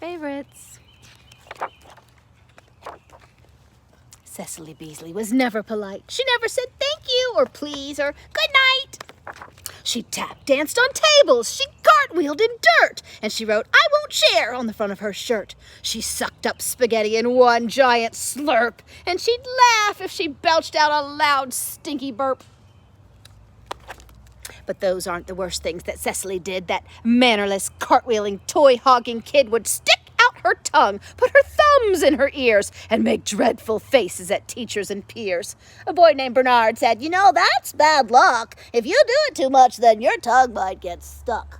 favorites. Cecily Beasley was never polite. She never said thank you or please or good night. She tap danced on tables, she cartwheeled in dirt, and she wrote, "I won't share," on the front of her shirt. She sucked up spaghetti in one giant slurp, and she'd laugh if she belched out a loud, stinky burp. But those aren't the worst things that Cecily did. That mannerless, cartwheeling, toy-hogging kid would stick out her tongue, put her thumbs in her ears, and make dreadful faces at teachers and peers. A boy named Bernard said, "You know, that's bad luck. If you do it too much, then your tongue might get stuck."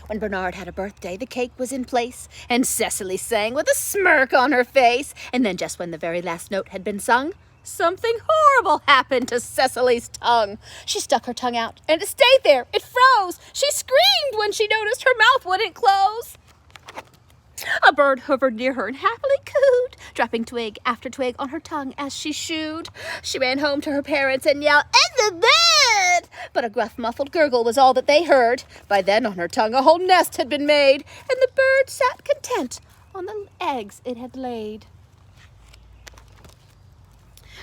When Bernard had a birthday, the cake was in place, and Cecily sang with a smirk on her face. And then just when the very last note had been sung, something horrible happened to Cecily's tongue. She stuck her tongue out, and it stayed there. It froze. She screamed when she noticed her mouth wouldn't close. A bird hovered near her and happily cooed, dropping twig after twig on her tongue as she shooed. She ran home to her parents and yelled, "In the bed!" But a gruff, muffled gurgle was all that they heard. By then on her tongue a whole nest had been made, and the bird sat content on the eggs it had laid.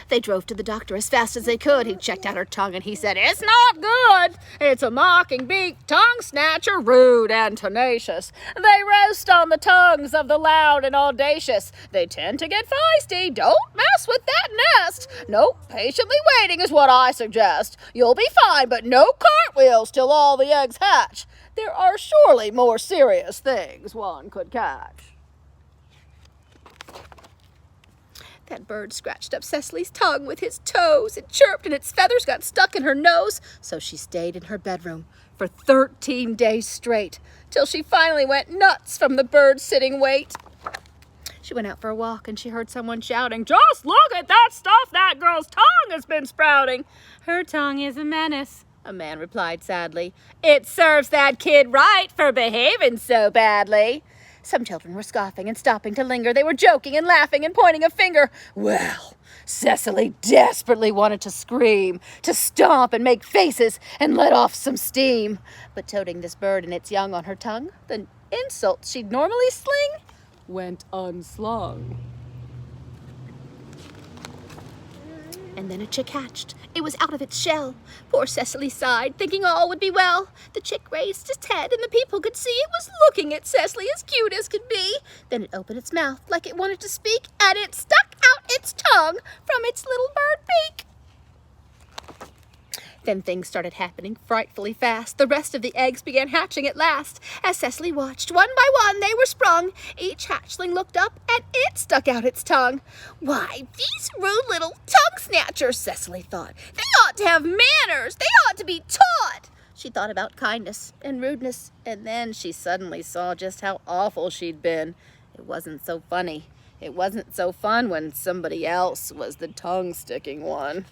They drove to the doctor as fast as they could. He checked out her tongue and he said, "It's not good. It's a mocking-beak tongue snatcher, rude and tenacious. They roast on the tongues of the loud and audacious. They tend to get feisty. Don't mess with that nest. No, patiently waiting is what I suggest. You'll be fine, but no cartwheels till all the eggs hatch. There are surely more serious things one could catch." That bird scratched up Cecily's tongue with his toes. It chirped and its feathers got stuck in her nose. So she stayed in her bedroom for 13 days straight, till she finally went nuts from the bird's sitting wait. She went out for a walk and she heard someone shouting, "Just look at that stuff that girl's tongue has been sprouting." "Her tongue is a menace," a man replied sadly. "It serves that kid right for behaving so badly." Some children were scoffing and stopping to linger. They were joking and laughing and pointing a finger. Well, Cecily desperately wanted to scream, to stomp and make faces and let off some steam. But toting this bird and its young on her tongue, the insults she'd normally sling went unslung. And then a chick hatched. It was out of its shell. Poor Cecily sighed, thinking all would be well. The chick raised its head, and the people could see it was looking at Cecily as cute as could be. Then it opened its mouth like it wanted to speak, and it stuck out its tongue from its little bird beak. Then things started happening frightfully fast. The rest of the eggs began hatching at last. As Cecily watched, one by one they were sprung. Each hatchling looked up, and it stuck out its tongue. "Why, these rude little tongue snatchers," Cecily thought. "They ought to have manners. They ought to be taught." She thought about kindness and rudeness, and then she suddenly saw just how awful she'd been. It wasn't so funny. It wasn't so fun when somebody else was the tongue-sticking one.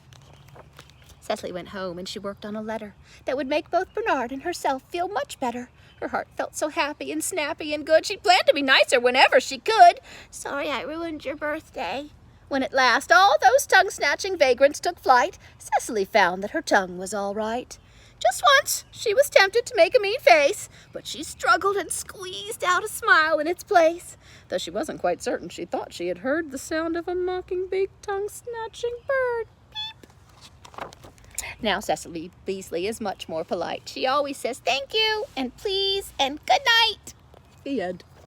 Cecily went home and she worked on a letter that would make both Bernard and herself feel much better. Her heart felt so happy and snappy and good. She planned to be nicer whenever she could. "Sorry I ruined your birthday." When at last all those tongue-snatching vagrants took flight, Cecily found that her tongue was all right. Just once she was tempted to make a mean face, but she struggled and squeezed out a smile in its place. Though she wasn't quite certain, she thought she had heard the sound of a mocking-beak tongue-snatching bird. Now Cecily Beasley is much more polite. She always says thank you and please and good night. The end.